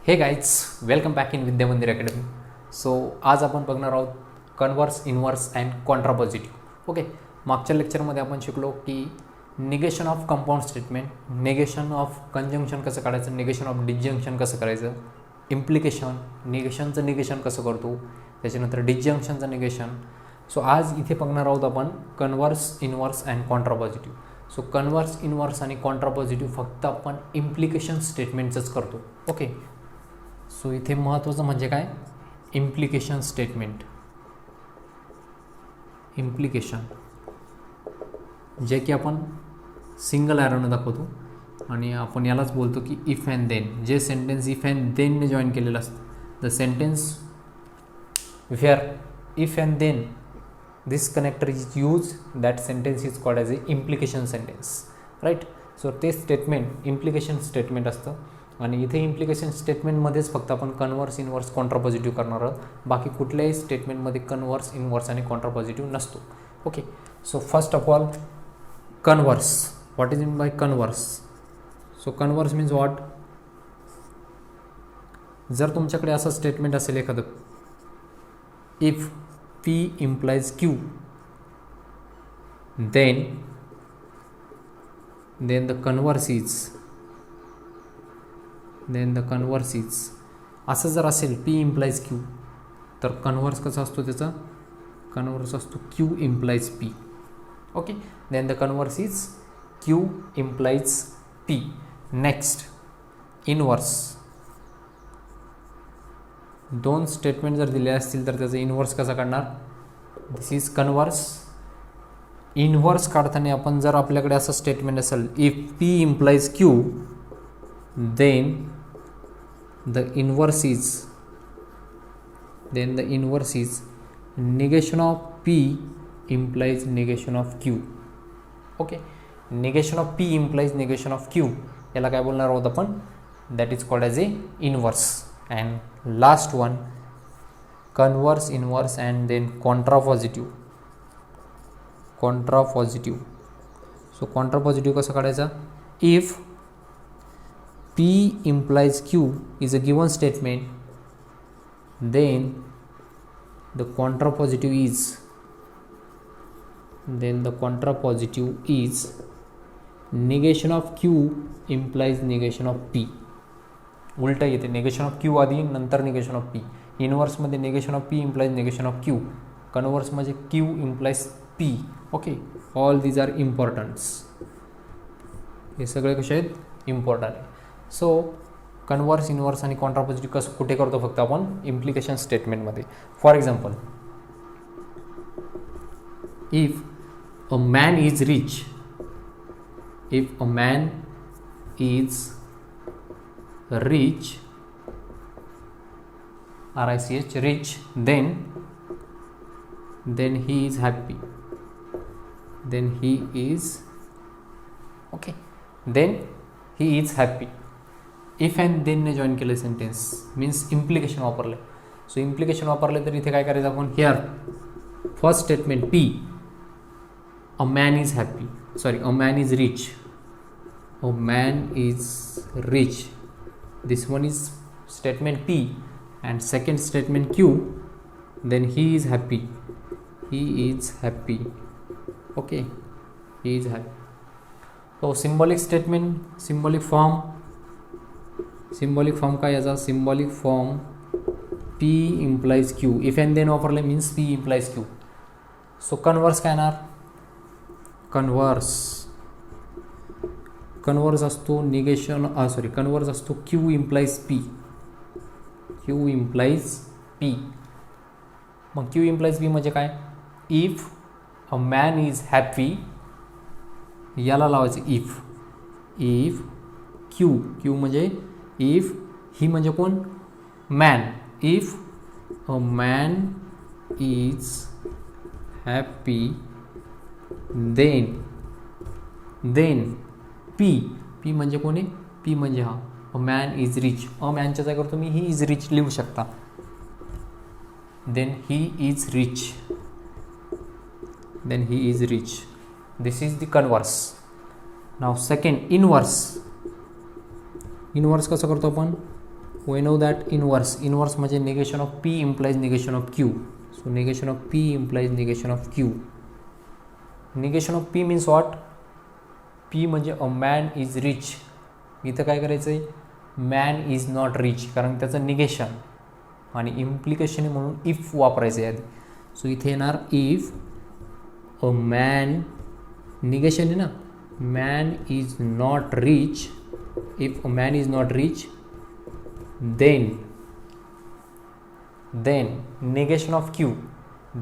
Hey guys, welcome back in Vidya Mandir academy. So आज आपण बघणार आहोत converse, inverse and contrapositive. Okay, मागच्या लेक्चरमध्ये आपण शिकलो की negation of compound statement, negation of conjunction कसं काढायचं, निगेशन ऑफ डिसजंक्शन कसं करायचं, इम्प्लिकेशन, निगेशनचं निगेशन कसं करतो, त्याच्यानंतर डिसजंक्शनचं निगेशन. सो आज इथे बघणार आहोत आपण converse, inverse and contrapositive. So converse, inverse आणि कॉन्ट्रापॉझिटिव्ह फक्त आपण इम्प्लिकेशन स्टेटमेंटचंच करतो. ओके, सो इथे महत्त्वाचं म्हणजे काय, इम्प्लिकेशन स्टेटमेंट. इम्प्लिकेशन जे की आपण सिंगल ॲरोनं दाखवतो आणि आपण यालाच बोलतो की इफ अँड देन. जे सेंटेन्स इफ अँड देनने जॉईन केलेलं असतं, the sentence where if and then this connector is use, that sentence is called as a implication sentence, right. So ते स्टेटमेंट इम्प्लिकेशन स्टेटमेंट असतं आणि इथे इम्प्लिकेशन स्टेटमेंटमध्येच फक्त आपण कन्व्हर्स, इन्व्हर्स, कॉन्ट्रापॉझिटिव्ह करणार आहोत. बाकी कुठल्याही स्टेटमेंटमध्ये कन्व्हर्स, इन्व्हर्स आणि कॉन्ट्रापॉझिटिव्ह नसतो. Okay, so first of all converse. What is mean by converse? So converse means what? जर तुमच्याकडे असं स्टेटमेंट असेल एखादं, if P implies Q, then the converse is असं जर असेल P implies Q, तर कन्व्हर्स कसा असतो त्याचा? कन्व्हर्स असतो Q implies P. Okay, then the converse is Q implies P. Next inverse. दोन स्टेटमेंट जर दिले असतील तर त्याचं इन्व्हर्स कसा काढणार? This is converse. इन्व्हर्स काढताना आपण जर आपल्याकडे असं स्टेटमेंट असेल, if P implies Q, then the inverse is negation of P implies negation of Q. Okay, negation of P implies negation of Q, याला काय बोलणार आहोत आपण? That is called as A inverse. And last one, converse, inverse and then contrapositive. So contrapositive कसं काढायचा? If P implies Q is a given statement, then the contrapositive is negation of Q implies negation of P. उलटा येते, negation of Q आधी, नंतर negation of P. इन्व्हर्समध्ये negation of P implies negation of Q, कन्व्हर्समध्ये Q implies P. Okay, all these are importants. हे सगळे कसे आहेत? इम्पॉर्टंट आहे. सो कन्व्हर्स, इन्व्हर्स आणि कॉन्ट्रापॉझिटिव्ह कसं कुठे करतो? फक्त आपण इम्प्लिकेशन स्टेटमेंटमध्ये. For example, if a man is rich, if a man is rich, RICH, rich, then he is happy. Then he is okay. Then he is happy. If and then ने join केलं sentence means implication वापरले. सो implication वापरले तर इथे काय करायचं आपण? Here first statement P, a man is happy, sorry a man is rich, a man is rich. This one is statement P and second statement Q, then he is happy. Okay, he is happy. So symbolic statement, symbolic form काय याचा? symbolic form P implies Q. If and then वापरले means P implies Q. So converse काय येणार? Converse असतो negation, converse असतो Q implies P. मग Q implies P म्हणजे काय? If a man is happy, याला लावायचं इफ क्यू म्हणजे इफ, ही म्हणजे कोण? Man. If a man is happy, then P म्हणजे कोणी? पी म्हणजे हा a man is rich. A मॅनच्या जागेवर तुम्ही ही इज रिच लिहू शकता. Then he is rich. This is the converse. नाव सेकंड इनवर्स. इनवर्स कसं करतो आपण? we know that inverse म्हणजे negation of P implies negation of Q. So negation of P implies negation of Q. negation of P means what? P म्हणजे अ man is rich. इथं काय करायचं आहे, man is not rich, कारण त्याचं negation आणि implication म्हणून इफ वापरायचं आहे आधी. सो इथे येणार इफ अ मॅन, निगेशन आहे ना, man is not rich. If a man is not rich then negation of Q,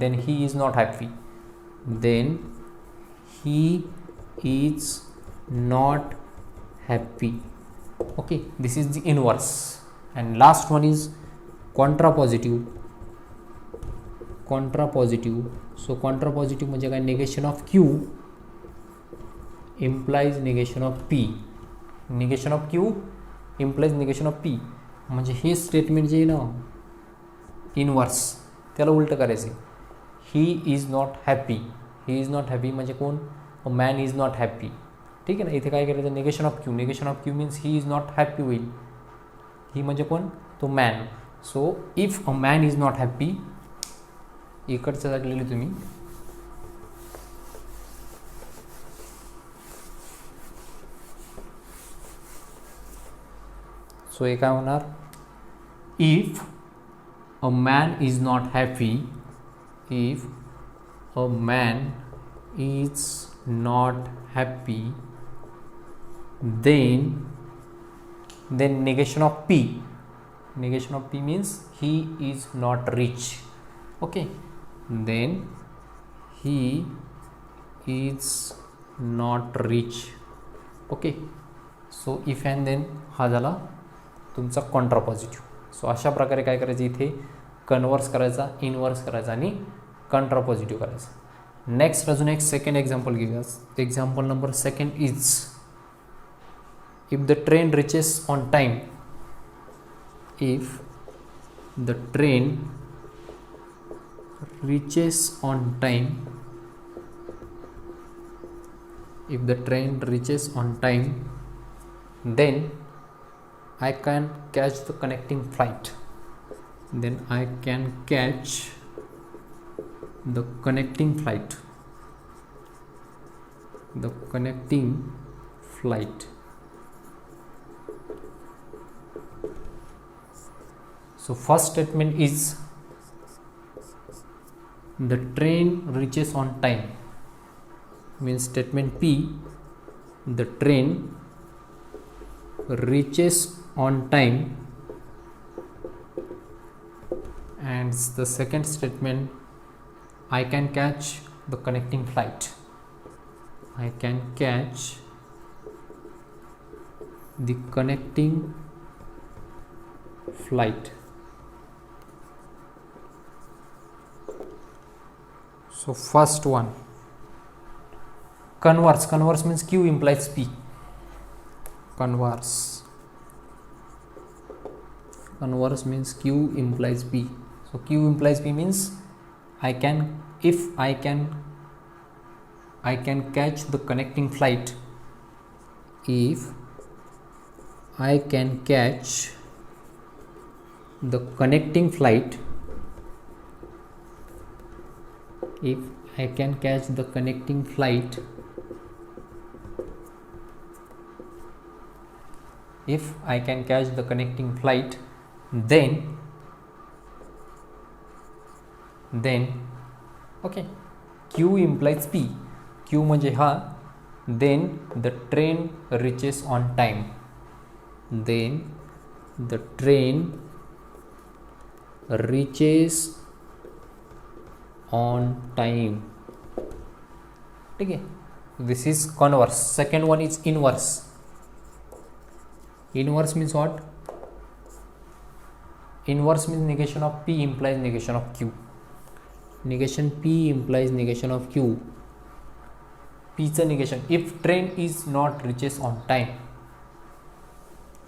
then he is not happy, then he is not happy. Okay, this is the inverse. And last one is contrapositive. So contrapositive म्हणजे काय, negation of Q implies negation of P. negation of Q implies negation of P. म्हणजे हे statement जे आहे ना inverse, त्याला उलटं करायचं. He is not happy. He is not happy म्हणजे कोण, अ मॅन इज नॉट हॅपी. ठीक आहे ना. इथे काय करायचं, negation of Q. Negation of Q means he is not happy होईल. ही म्हणजे कोण, तो man. So if a man is not happy, इकडचं लागलेली तुम्ही सो हे काय होणार, if a man is not happy, if a man is not happy, then negation of P. negation of P means he is not rich. Okay, then he is not rich. Okay, so if and then हा झाला तुमचा contrapositive. सो अशा प्रकारे काय करायचं, इथे converse करायचा, inverse करायचा आणि कॉन्ट्रापॉझिटिव्ह करायचा. नेक्स्ट अजून एक सेकंड एक्झाम्पल घेऊया. Example number second is, if the train reaches on time, if the train reaches on time, if the train reaches on time, then I can catch the connecting flight. Then I can catch the connecting flight. The connecting flight. So first statement is the train reaches on time, means statement P, the train reaches on time. And the second statement, I can catch the connecting flight. I can catch the connecting flight. So first one, converse. Converse means Q implies P. Converse. Converse means Q implies P. So Q implies P means I can catch the connecting flight. If I can catch the connecting flight, if I can catch the connecting flight, if I can catch the connecting flight, then okay, Q implies P. Q म्हणजे हा, then the train reaches on time. Then the train reaches on time. ठीक है. This is converse. Second one is inverse. Inverse means what? Inverse means negation of P implies negation of Q. Negation P implies negation of Q. P चं negation. If train is not reaches on time,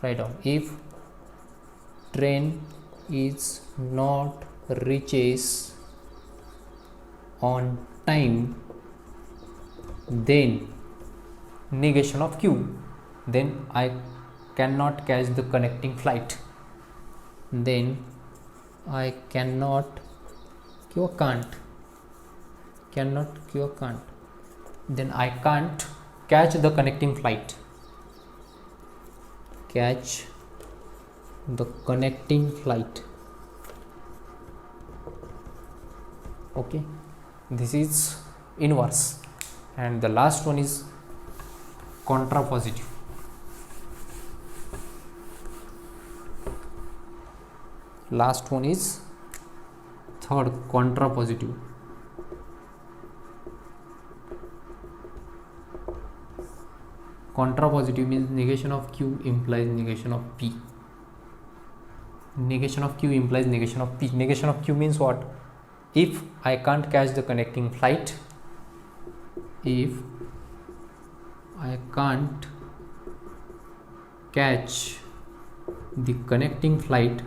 write down. If train is not reaches on time, then negation of Q, then I cannot catch the connecting flight. then I cannot किंवा can't, cannot किंवा can't, then I can't catch the connecting flight, catch the connecting flight. Okay, this is inverse, and the last one is contrapositive. Last one is third, contrapositive. Contrapositive means negation of Q implies negation of P. Negation of Q implies negation of P. Negation of Q means what? If I can't catch the connecting flight, if I can't catch the connecting flight,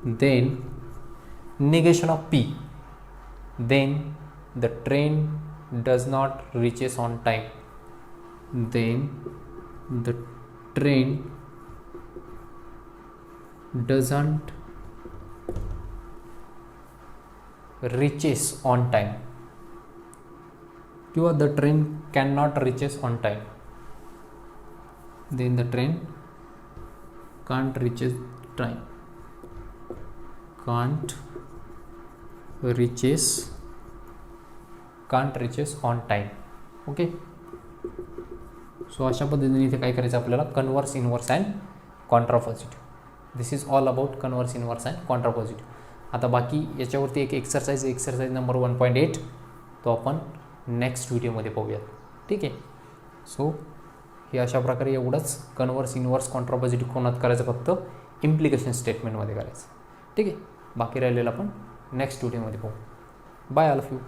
then negation of P, then the train does not reaches on time, then the train doesn't reaches on time, or the train cannot reaches on time, then the train can't reaches time, can't reaches on time. Okay, so अशा पद्धतीने इथे काय करायचं आपल्याला, converse, inverse and contrapositive. This is all about converse, inverse and contrapositive. आता बाकी याच्यावरती एक एक्सरसाइज नंबर 1.8 तो आपण नेक्स्ट व्हिडिओमध्ये पाहूयात. ठीक आहे. सो हे अशा प्रकारे एवढंच कन्वर्स, इन्वर्स, कॉन्ट्रापॉझिटिव्ह कोणात करायचं, फक्त इम्प्लिकेशन स्टेटमेंटमध्ये करायचं. ठीक आहे. बाकी राहिलेलं आपण नेक्स्ट व्हिडिओमध्ये पाहू. Bye all of you.